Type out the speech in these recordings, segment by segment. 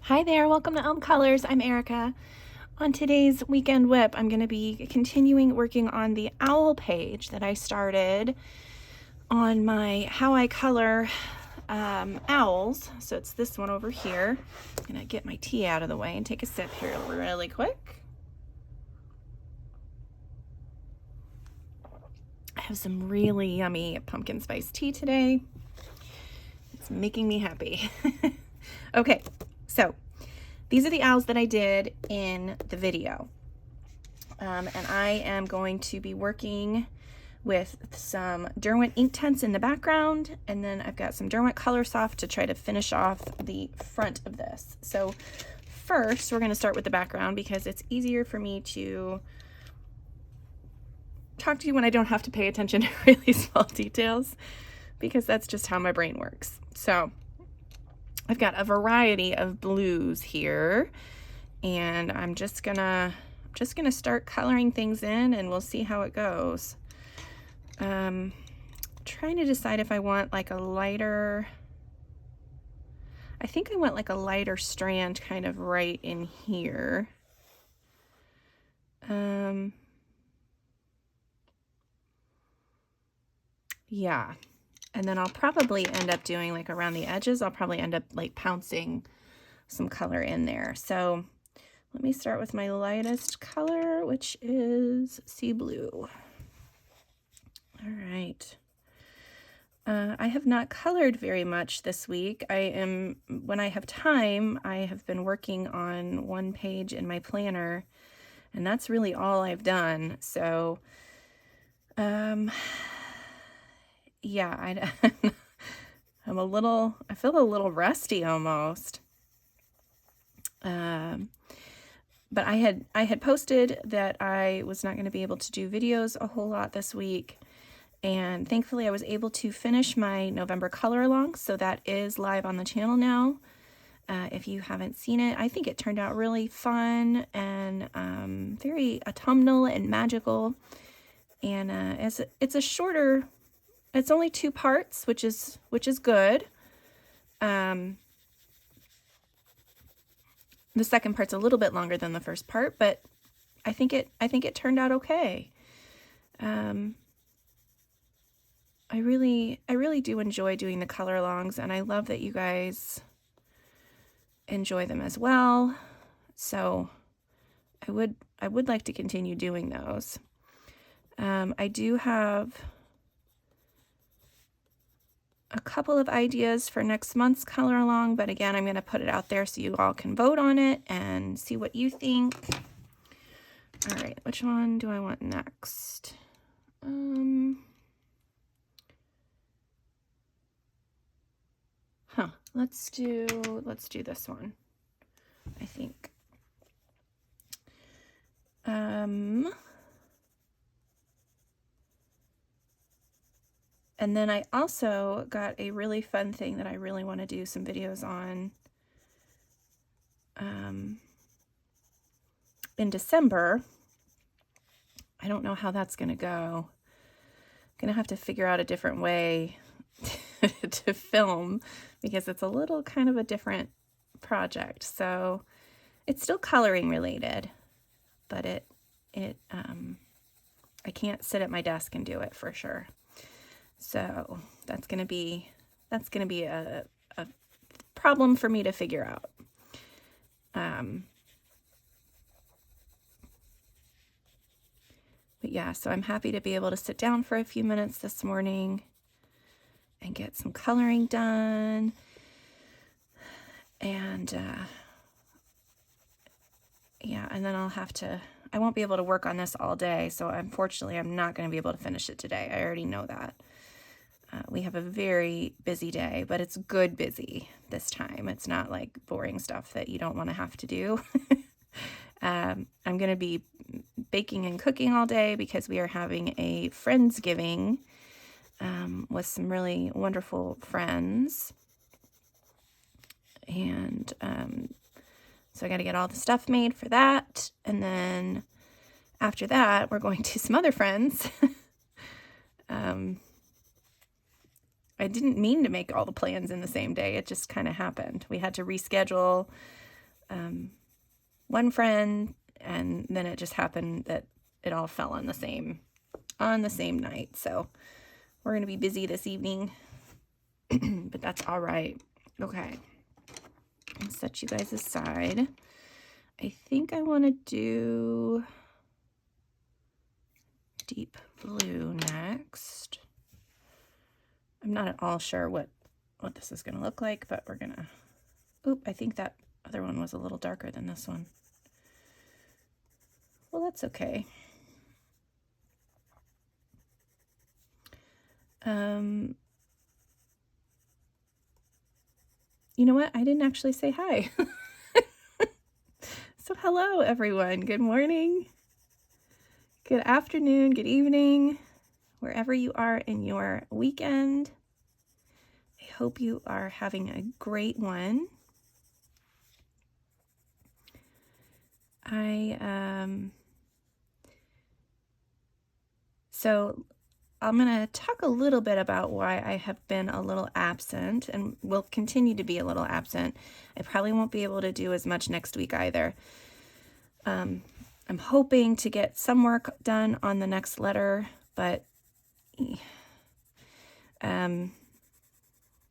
Hi there, welcome to Elm Colors. I'm Erica. On today's weekend WIP, I'm going to be continuing working on the owl page that I started on my How I Color owls. So it's this one over here. I'm going to get my tea out of the way and take a sip here really quick. I have some really yummy pumpkin spice tea today. It's making me happy. Okay, so these are the owls that I did in the video. And I am going to be working with some Derwent Inktense in the background, and then I've got some Derwent Coloursoft to try to finish off the front of this. So first, we're going to start with the background because it's easier for me to talk to you when I don't have to pay attention to really small details, because that's just how my brain works. So I've got a variety of blues here, and I'm just gonna start coloring things in, and we'll see how it goes. Trying to decide if I want like a lighter, I think I want like a lighter strand kind of right in here. Yeah. And then I'll probably end up doing like around the edges, I'll probably end up like pouncing some color in there. So let me start with my lightest color, which is sea blue. All right. I have not colored very much this week. When I have time, I have been working on one page in my planner, and that's really all I've done. So, yeah, I feel a little rusty almost. But I had posted that I was not going to be able to do videos a whole lot this week, and thankfully I was able to finish my November color along, so that is live on the channel now. If you haven't seen it, I think it turned out really fun and very autumnal and magical. And it's a shorter. It's only 2 parts, which is good. The second part's a little bit longer than the first part, but I think it turned out okay. I really do enjoy doing the color alongs, and I love that you guys enjoy them as well. So I would like to continue doing those. I do have a couple of ideas for next month's color along, but again, I'm going to put it out there so you all can vote on it and see what you think. All right, which one do I want next? Let's do this one, I think. And then I also got a really fun thing that I really want to do some videos on in December. I don't know how that's going to go. I'm going to have to figure out a different way to film, because it's a little kind of a different project. So it's still coloring related, but I can't sit at my desk and do it for sure. So that's gonna be a problem for me to figure out. But yeah, so I'm happy to be able to sit down for a few minutes this morning and get some coloring done. And yeah, and then I won't be able to work on this all day, so unfortunately I'm not going to be able to finish it today. I already know that. We have a very busy day, but it's good busy this time. It's not like boring stuff that you don't want to have to do. I'm going to be baking and cooking all day because we are having a Friendsgiving with some really wonderful friends. And so I got to get all the stuff made for that. And then after that, we're going to some other friends. I didn't mean to make all the plans in the same day. It just kind of happened. We had to reschedule one friend, and then it just happened that it all fell on the same night. So we're going to be busy this evening, but that's all right. Okay. I'll set you guys aside. I think I want to do deep blue next. I'm not at all sure what this is going to look like, but we're going to, oop, I think that other one was a little darker than this one. Well, that's okay. You know what? I didn't actually say hi. So hello, everyone. Good morning, good afternoon, good evening, wherever you are in your weekend. I hope you are having a great one. So I'm going to talk a little bit about why I have been a little absent and will continue to be a little absent. I probably won't be able to do as much next week either. I'm hoping to get some work done on the next letter, but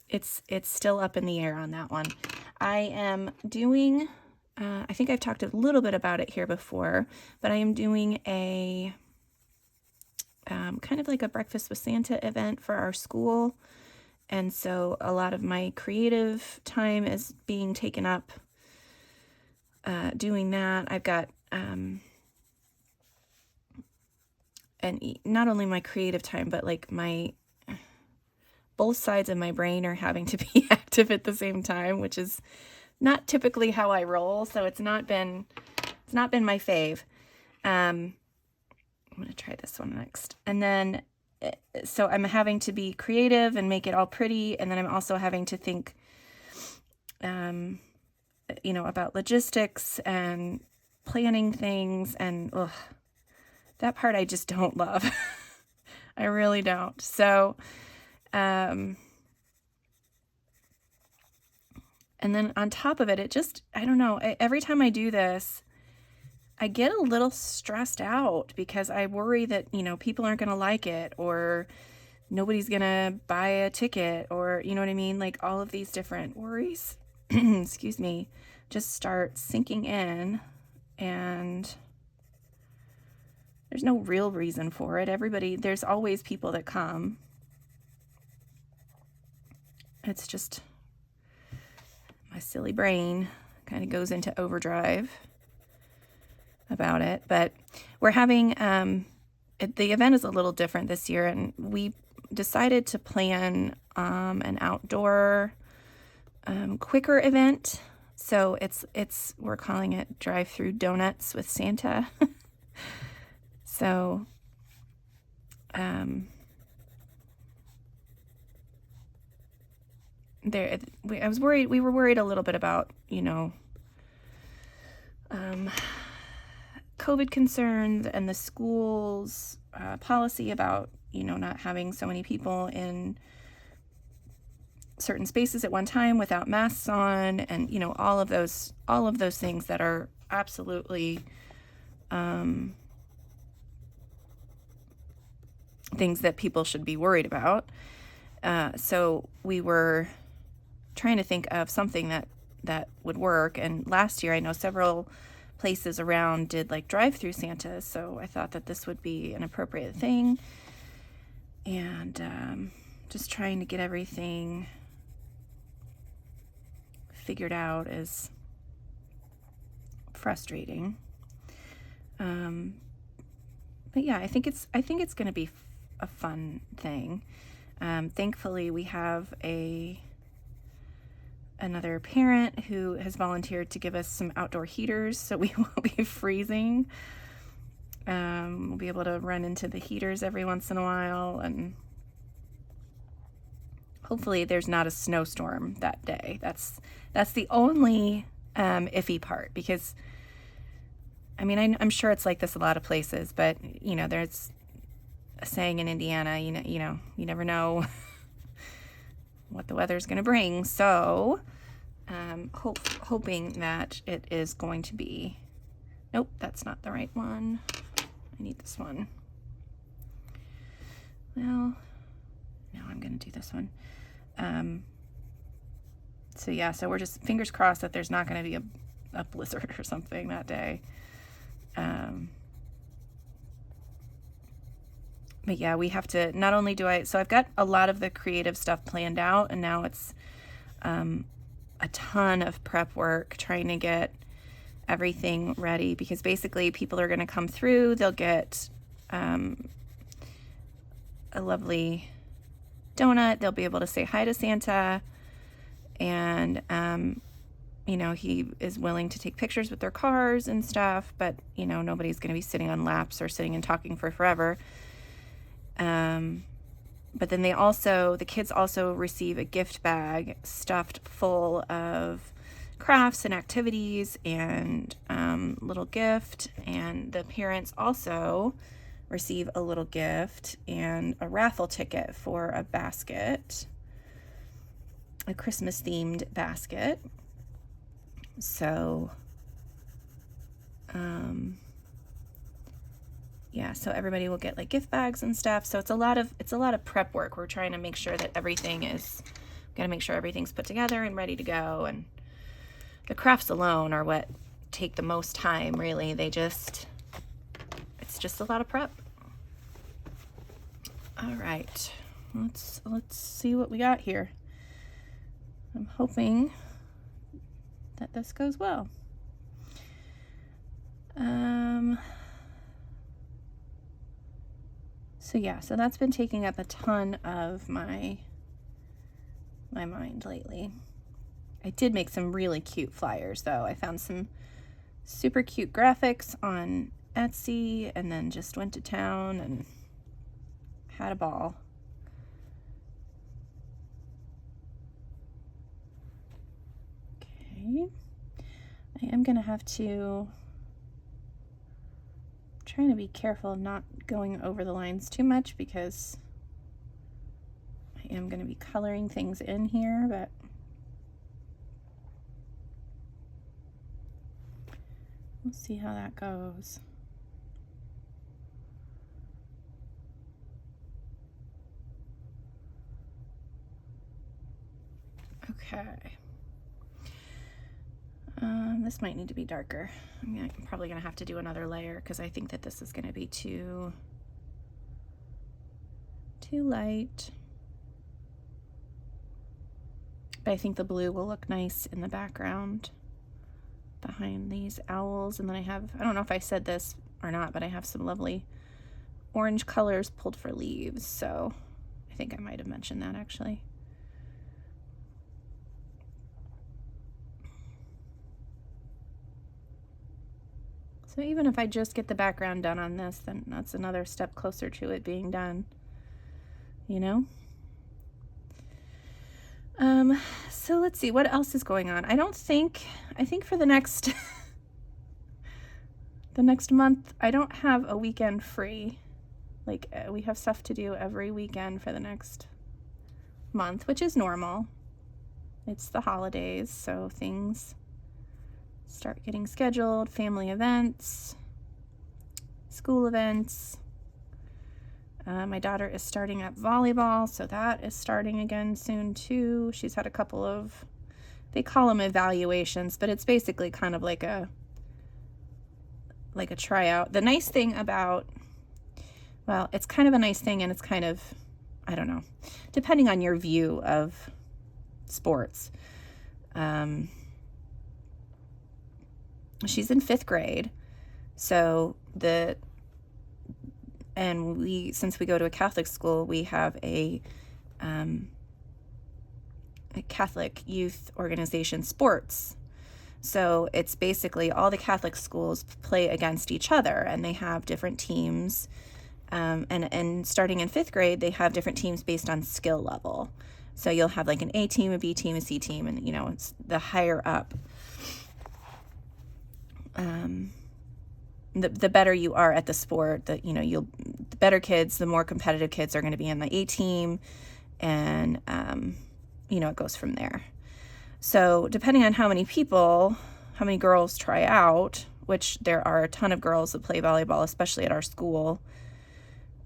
it's still up in the air on that one. I am doing, I think I've talked a little bit about it here before, but I am doing a kind of like a Breakfast with Santa event for our school. And so a lot of my creative time is being taken up doing that. I've got, and not only my creative time, but like both sides of my brain are having to be active at the same time, which is not typically how I roll. So it's not been my fave. I'm going to try this one next. And then, so I'm having to be creative and make it all pretty. And then I'm also having to think, about logistics and planning things. And that part I just don't love. I really don't. So, and then on top of it, I don't know, every time I do this, I get a little stressed out because I worry that, people aren't going to like it, or nobody's going to buy a ticket, or, you know what I mean? Like all of these different worries, excuse me, just start sinking in, and there's no real reason for it. There's always people that come. It's just my silly brain kind of goes into overdrive about it. But we're having, the event is a little different this year, and we decided to plan an outdoor quicker event. So we're calling it Drive-Through Donuts with Santa. So I was worried, we were worried a little bit about, COVID concerns and the school's policy about, not having so many people in certain spaces at one time without masks on, and, all of those things that are absolutely things that people should be worried about. So we were trying to think of something that would work. And last year, I know several places around did like drive-through Santas, so I thought that this would be an appropriate thing. And just trying to get everything figured out is frustrating. But yeah, I think it's going to be a fun thing. Thankfully, we have another parent who has volunteered to give us some outdoor heaters, so we won't be freezing. We'll be able to run into the heaters every once in a while, and hopefully there's not a snowstorm that day. That's the only iffy part, because I'm sure it's like this a lot of places, but there's a saying in Indiana, you never know what the weather's going to bring. So hoping that it is going to be, nope, that's not the right one. I need this one. Well, no, I'm going to do this one. So yeah, so we're just fingers crossed that there's not going to be a blizzard or something that day. But yeah, we have to, not only do so I've got a lot of the creative stuff planned out, and now it's a ton of prep work trying to get everything ready, because basically people are going to come through, they'll get a lovely donut, they'll be able to say hi to Santa, and you know, he is willing to take pictures with their cars and stuff, but you know, nobody's going to be sitting on laps or sitting and talking for forever. But then the kids also receive a gift bag stuffed full of crafts and activities and little gift, and the parents also receive a little gift and a raffle ticket for a basket, a Christmas themed basket. So yeah, so everybody will get like gift bags and stuff. So it's a lot of prep work. We're trying to make sure that gotta make sure everything's put together and ready to go. And the crafts alone are what take the most time, really. It's just a lot of prep. All right, let's see what we got here. I'm hoping that this goes well. So yeah, so that's been taking up a ton of my mind lately. I did make some really cute flyers though. I found some super cute graphics on Etsy and then just went to town and had a ball. Okay, I am gonna have to trying to be careful of not going over the lines too much, because I am going to be coloring things in here, but we'll see how that goes. Okay. This might need to be darker. I'm probably going to have to do another layer, because I think that this is going to be too light. But I think the blue will look nice in the background behind these owls. And then I don't know if I said this or not, but I have some lovely orange colors pulled for leaves. So I think I might have mentioned that actually. So even if I just get the background done on this, then that's another step closer to it being done, you know? So let's see, what else is going on? I think for the next, the next month, I don't have a weekend free. Like, we have stuff to do every weekend for the next month, which is normal. It's the holidays, so things start getting scheduled, family events, school events. My daughter is starting at volleyball, so that is starting again soon too. She's had a couple of, they call them evaluations, but it's basically kind of like a tryout. The nice thing about, well, it's kind of a nice thing, and it's kind of, I don't know, depending on your view of sports. She's in 5th grade, so since we go to a Catholic school, we have a Catholic youth organization sports. So it's basically all the Catholic schools play against each other, and they have different teams. And starting in 5th grade, they have different teams based on skill level. So you'll have like an A team, a B team, a C team, and it's the higher up. The better you are at the sport, the better kids, the more competitive kids are going to be in the A team, and it goes from there. So depending on how many girls try out, which there are a ton of girls that play volleyball, especially at our school,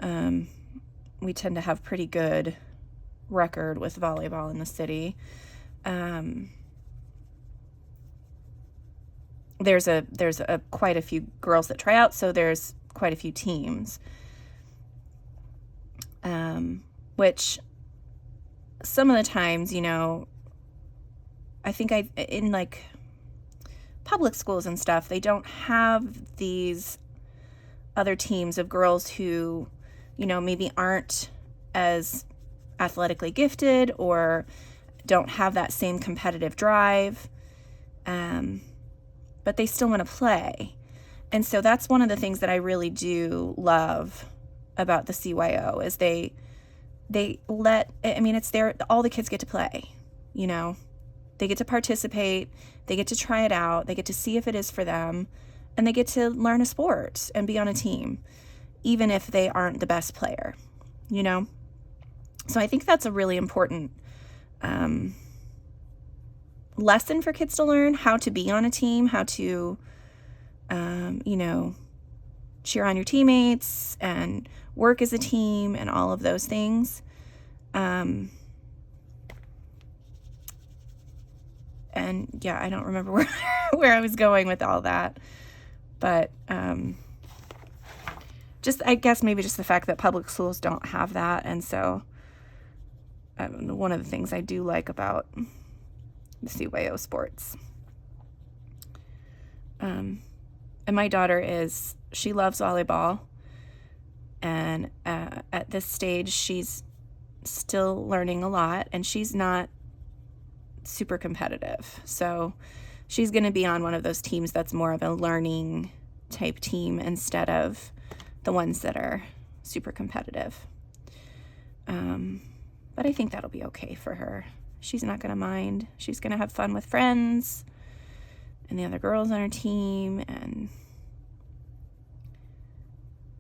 we tend to have pretty good record with volleyball in the city. There's quite a few girls that try out, so there's quite a few teams. Which some of the times, I think in like public schools and stuff, they don't have these other teams of girls who, maybe aren't as athletically gifted or don't have that same competitive drive, but they still want to play. And so that's one of the things that I really do love about the CYO is they let, it's there, all the kids get to play, they get to participate, they get to try it out, they get to see if it is for them, and they get to learn a sport and be on a team, even if they aren't the best player, So I think that's a really important lesson for kids to learn, how to be on a team, how to, cheer on your teammates and work as a team and all of those things. And yeah, I don't remember where I was going with all that, but I guess maybe just the fact that public schools don't have that. And so one of the things I do like about the CYO sports. And my daughter she loves volleyball. And at this stage, she's still learning a lot, and she's not super competitive. So she's going to be on one of those teams that's more of a learning type team instead of the ones that are super competitive. But I think that'll be okay for her. She's not going to mind. She's going to have fun with friends and the other girls on her team, and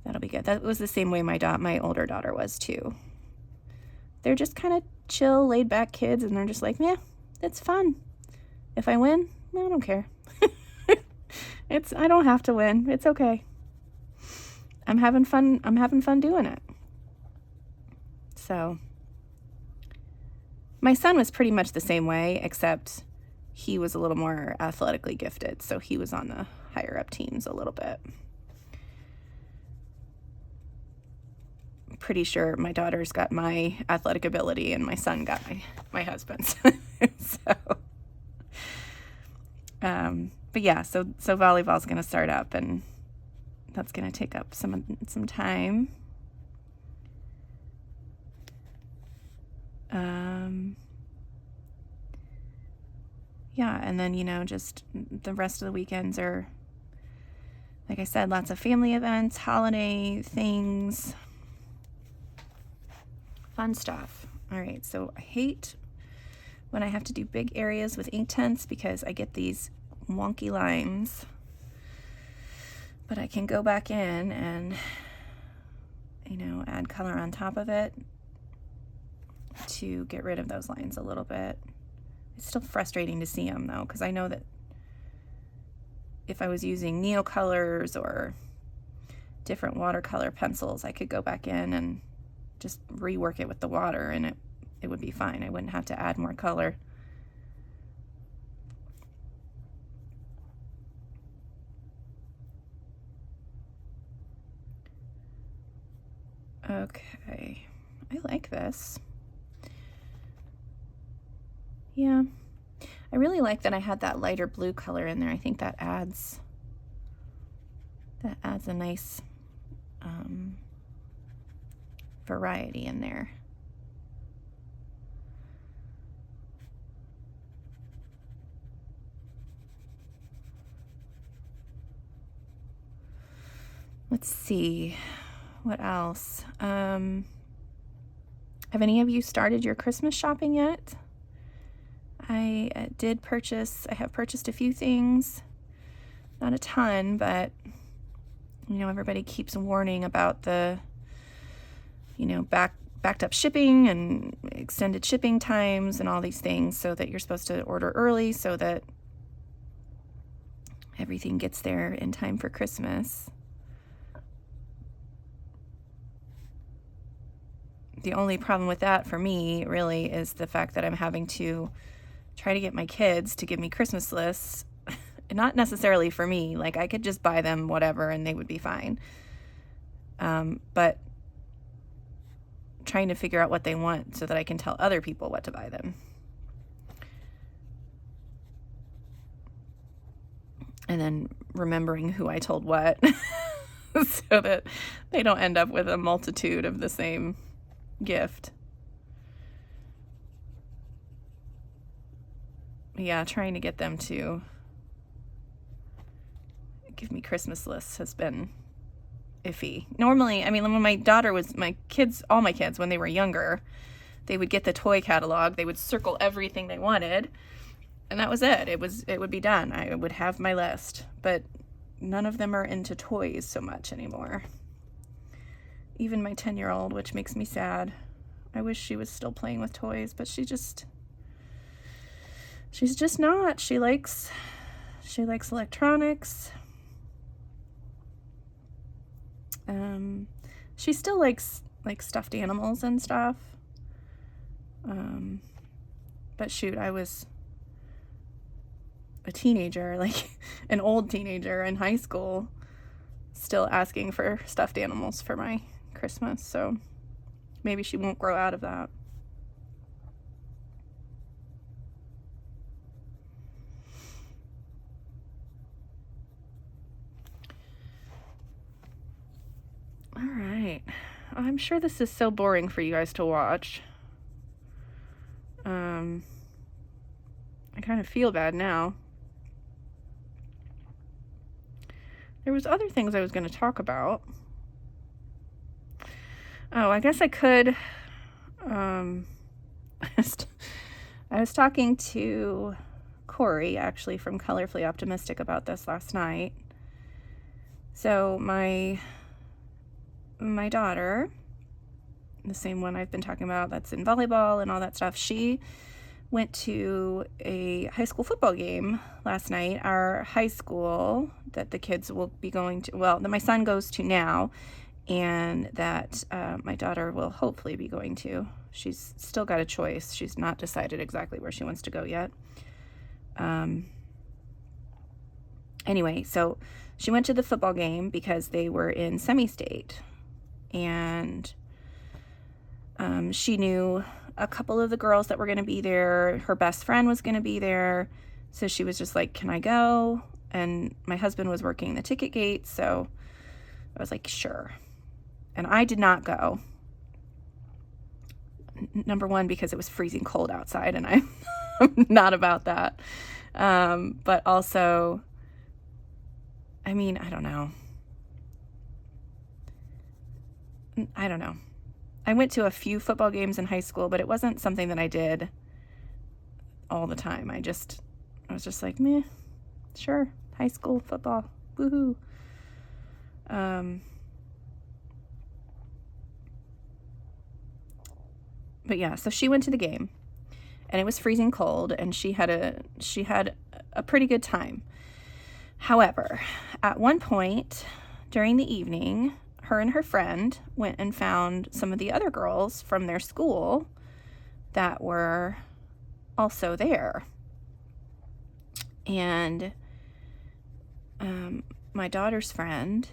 that'll be good. That was the same way my older daughter was too. They're just kind of chill, laid back kids, and they're just like, yeah, it's fun. If I win, I don't care. I don't have to win. It's okay. I'm having fun doing it. So my son was pretty much the same way, except he was a little more athletically gifted, so he was on the higher up teams a little bit. I'm pretty sure my daughter's got my athletic ability and my son got my husband's. But yeah, so volleyball's going to start up, and that's going to take up some time. Yeah, and then, just the rest of the weekends are, like I said, lots of family events, holiday things, fun stuff. All right, so I hate when I have to do big areas with Inktense because I get these wonky lines, but I can go back in and, add color on top of it to get rid of those lines a little bit. It's still frustrating to see them though, because I know that if I was using Neocolors or different watercolor pencils, I could go back in and just rework it with the water, and it would be fine. I wouldn't have to add more color. Okay, I like this. Yeah, I really like that I had that lighter blue color in there. I think that adds a nice variety in there. Let's see, what else? Have any of you started your Christmas shopping yet? I have purchased a few things, not a ton, but everybody keeps warning about the, backed up shipping and extended shipping times and all these things, so that you're supposed to order early so that everything gets there in time for Christmas. The only problem with that for me really is the fact that I'm having to try to get my kids to give me Christmas lists. Not necessarily for me, like I could just buy them whatever and they would be fine. But trying to figure out what they want so that I can tell other people what to buy them. And then remembering who I told what so that they don't end up with a multitude of the same gift. Yeah, trying to get them to give me Christmas lists has been iffy. Normally, I mean, when my daughter was, all my kids, when they were younger, they would get the toy catalog, they would circle everything they wanted, and that was it. It would be done. I would have my list, but none of them are into toys so much anymore. Even my 10-year-old, which makes me sad. I wish she was still playing with toys, but she's just not. She likes electronics. She still likes like stuffed animals and stuff. But shoot, I was a teenager, like an old teenager in high school, still asking for stuffed animals for my Christmas. So maybe she won't grow out of that. All right. I'm sure this is so boring for you guys to watch. I kind of feel bad now. There was other things I was going to talk about. Oh, I guess I could. I was talking to Corey, actually, from Colorfully Optimistic about this last night. So my daughter, the same one I've been talking about that's in volleyball and all that stuff, she went to a high school football game last night. Our high school that the kids will be going to, well, that my son goes to now, and that my daughter will hopefully be going to. She's still got a choice. She's not decided exactly where she wants to go yet. Anyway, so she went to the football game because they were in semi-state, and she knew a couple of the girls that were going to be there. Her best friend was going to be there, so she was just like, can I go? And my husband was working the ticket gate, so I was like, sure. And I did not go. Number one, because it was freezing cold outside, and I'm not about that. But also, I mean, I don't know. I went to a few football games in high school, but it wasn't something that I did all the time. I was just like, meh, sure, high school football, woohoo. But yeah, so she went to the game, and it was freezing cold, and she had a pretty good time. However, at one point during the evening, her and her friend went and found some of the other girls from their school that were also there. And my daughter's friend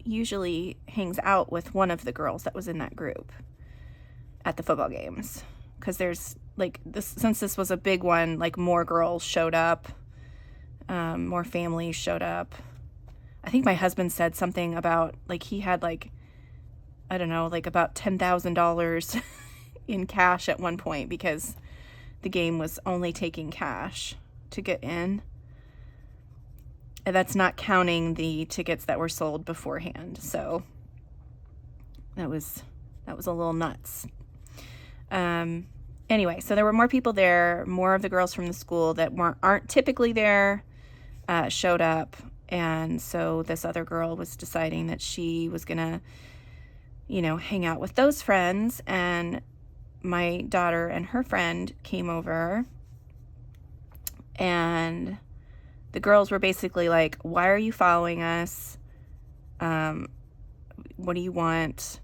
usually hangs out with one of the girls that was in that group at the football games, because there's like this, since this was a big one, like more girls showed up, more families showed up. I think my husband said something about like he had like, I don't know, like about $10,000 in cash at one point because the game was only taking cash to get in. And that's not counting the tickets that were sold beforehand. So that was a little nuts. Anyway, so there were more people there. More of the girls from the school that aren't typically there showed up. And so this other girl was deciding that she was going to you know, hang out with those friends. And my daughter and her friend came over, and the girls were basically like, why are you following us? What do you want?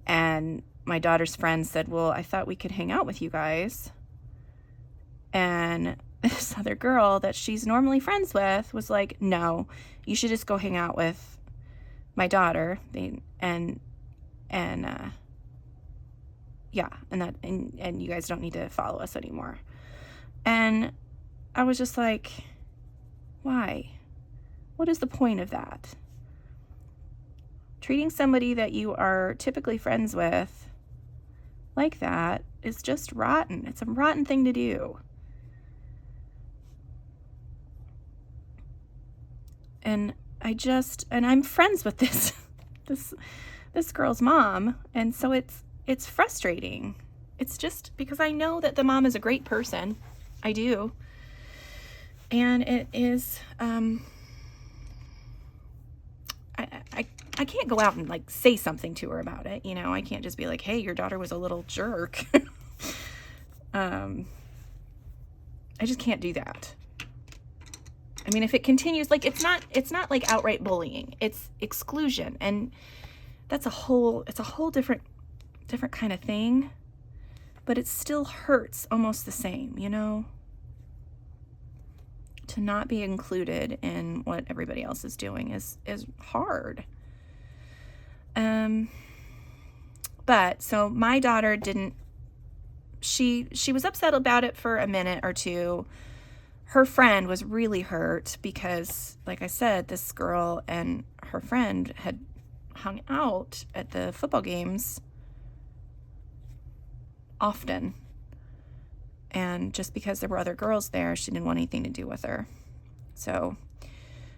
And my daughter's friend said, well, I thought we could hang out with you guys. And this other girl that she's normally friends with was like, no, you should just go hang out with my daughter. And you guys don't need to follow us anymore. And I was just like, why? What is the point of that? Treating somebody that you are typically friends with like that is just rotten. It's a rotten thing to do. And I'm friends with this girl's mom, and so it's frustrating. It's just because I know that the mom is a great person. I do. And it is, I can't go out and like say something to her about it. You know, I can't just be like, hey, your daughter was a little jerk. I just can't do that. I mean, if it continues, like, it's not like outright bullying, it's exclusion. And that's it's a whole different kind of thing, but it still hurts almost the same, you know, to not be included in what everybody else is doing is hard. But so my daughter she was upset about it for a minute or two. Her friend was really hurt because, like I said, this girl and her friend had hung out at the football games often. And just because there were other girls there, she didn't want anything to do with her. So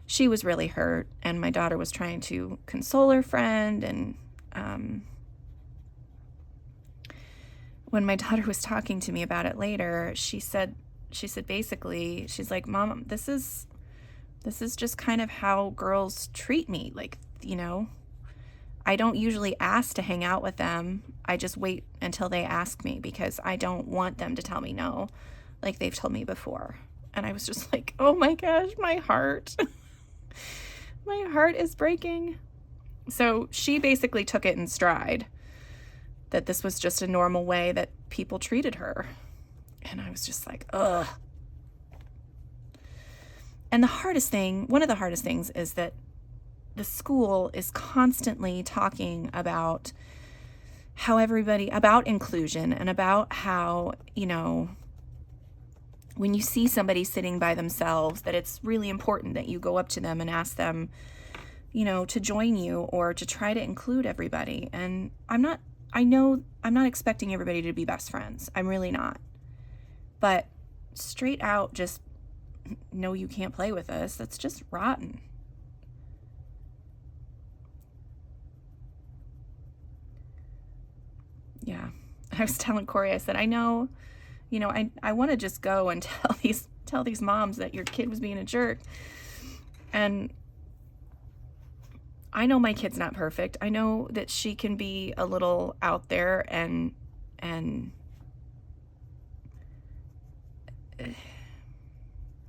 she was really hurt, and my daughter was trying to console her friend. And when my daughter was talking to me about it later, she said basically, she's like, Mom, this is just kind of how girls treat me. Like, you know, I don't usually ask to hang out with them. I just wait until they ask me because I don't want them to tell me no, like they've told me before. And I was just like, oh my gosh, my heart. My heart is breaking. So she basically took it in stride that this was just a normal way that people treated her. And I was just like, ugh. And one of the hardest things is that the school is constantly talking about about inclusion and about how, you know, when you see somebody sitting by themselves, that it's really important that you go up to them and ask them, you know, to join you or to try to include everybody. And I'm not expecting everybody to be best friends. I'm really not. But straight out, just, no, you can't play with us. That's just rotten. Yeah. I was telling Corey, I said, I know, you know, I want to just go and tell these moms that your kid was being a jerk. And I know my kid's not perfect. I know that she can be a little out there and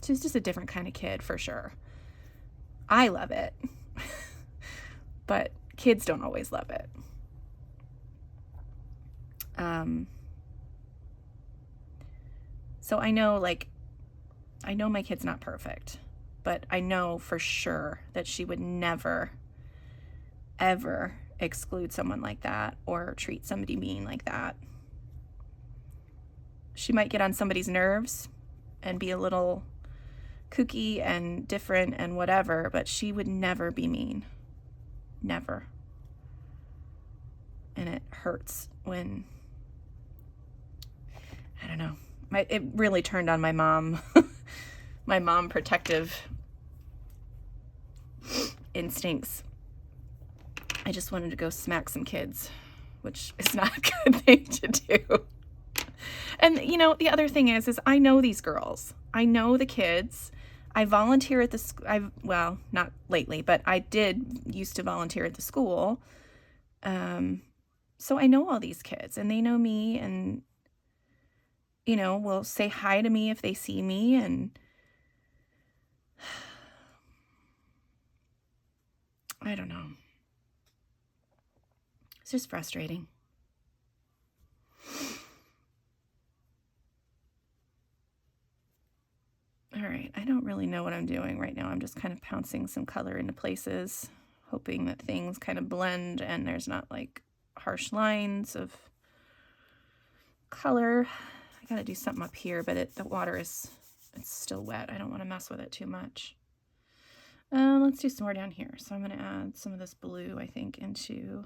she's just a different kind of kid for sure. I love it, but kids don't always love it. So I know my kid's not perfect, but I know for sure that she would never, ever exclude someone like that or treat somebody mean like that. She might get on somebody's nerves and be a little kooky and different and whatever, but she would never be mean. Never. And it hurts when, I don't know, it really turned on my mom, my mom protective instincts. I just wanted to go smack some kids, which is not a good thing to do. And, you know, the other thing is I know these girls. I know the kids. I volunteer at the, well, not lately, but I used to volunteer at the school. So I know all these kids and they know me and, you know, will say hi to me if they see me. And I don't know. It's just frustrating. All right, I don't really know what I'm doing right now. I'm just kind of pouncing some color into places, hoping that things kind of blend and there's not like harsh lines of color. I gotta do something up here, but the water it's still wet. I don't want to mess with it too much. Let's do some more down here. So I'm gonna add some of this blue, I think, into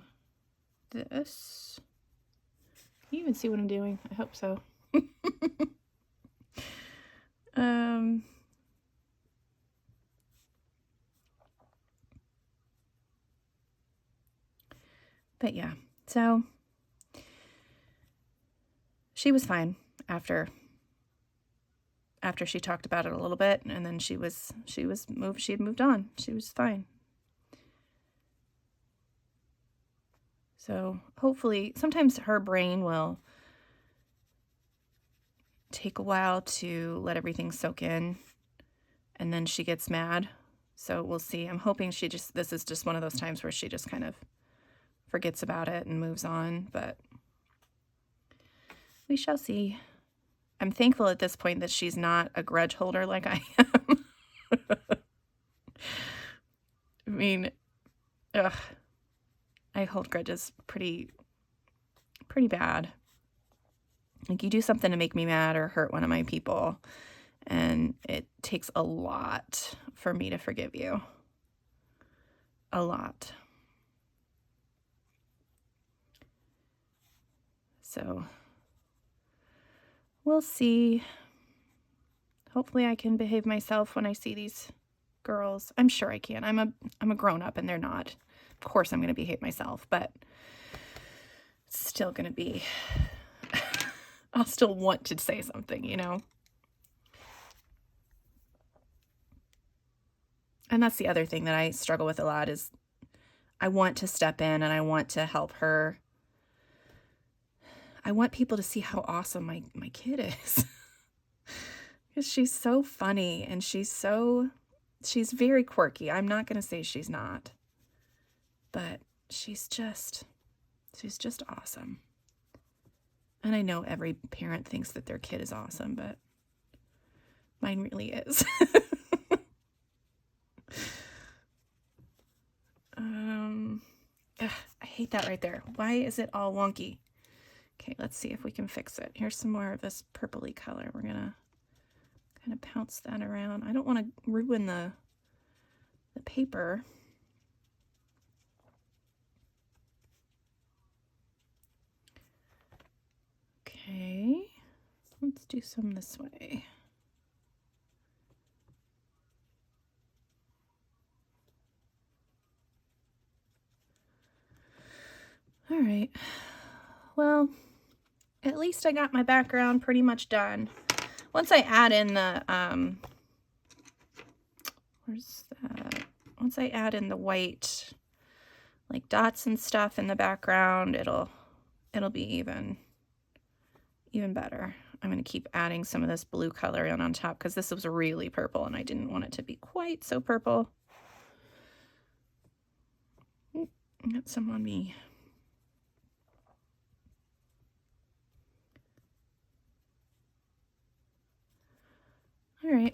this. Can you even see what I'm doing? I hope so. But yeah, so she was fine after she talked about it a little bit, and then she had moved on. She was fine. So hopefully, sometimes her brain will take a while to let everything soak in, and then she gets mad. So we'll see. I'm hoping this is just one of those times where she just kind of forgets about it and moves on, but we shall see. I'm thankful at this point that she's not a grudge holder like I am. I mean, I hold grudges pretty bad. Like, you do something to make me mad or hurt one of my people, and it takes a lot for me to forgive you. A lot. So we'll see. Hopefully I can behave myself when I see these girls. I'm sure I can. I'm a grown-up and they're not. Of course I'm going to behave myself, but it's still going to be I'll still want to say something, you know? And that's the other thing that I struggle with a lot is I want to step in and I want to help her. I want people to see how awesome my kid is. Because she's so funny and she's very quirky. I'm not going to say she's not. But she's just awesome. And I know every parent thinks that their kid is awesome, but mine really is. I hate that right there. Why is it all wonky? Okay, let's see if we can fix it. Here's some more of this purpley color. We're gonna kind of pounce that around. I don't want to ruin the paper. Okay, let's do some this way. All right, well, at least I got my background pretty much done. Once I add in the, where's that? Once I add in the white, like dots and stuff in the background, it'll be even better. I'm going to keep adding some of this blue color on top because this was really purple and I didn't want it to be quite so purple. Got some on me. All right.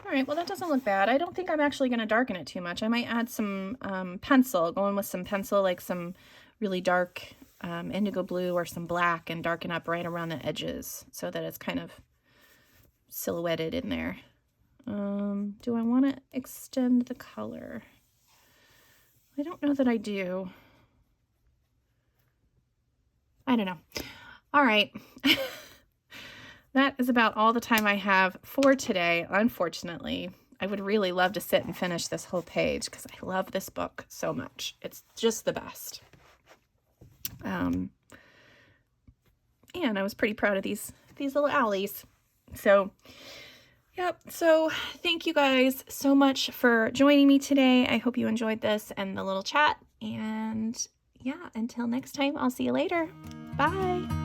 All right, well, that doesn't look bad. I don't think I'm actually going to darken it too much. I might add some pencil, go in with some pencil, like some really dark indigo blue or some black, and darken up right around the edges so that it's kind of silhouetted in there. Do I want to extend the color? I don't know that I do. I don't know. All right. That is about all the time I have for today, unfortunately. I would really love to sit and finish this whole page because I love this book so much. It's just the best. And I was pretty proud of these little owlies. So Yep. So thank you guys so much for joining me today. I hope you enjoyed this and the little chat. And yeah, until next time, I'll see you later. Bye.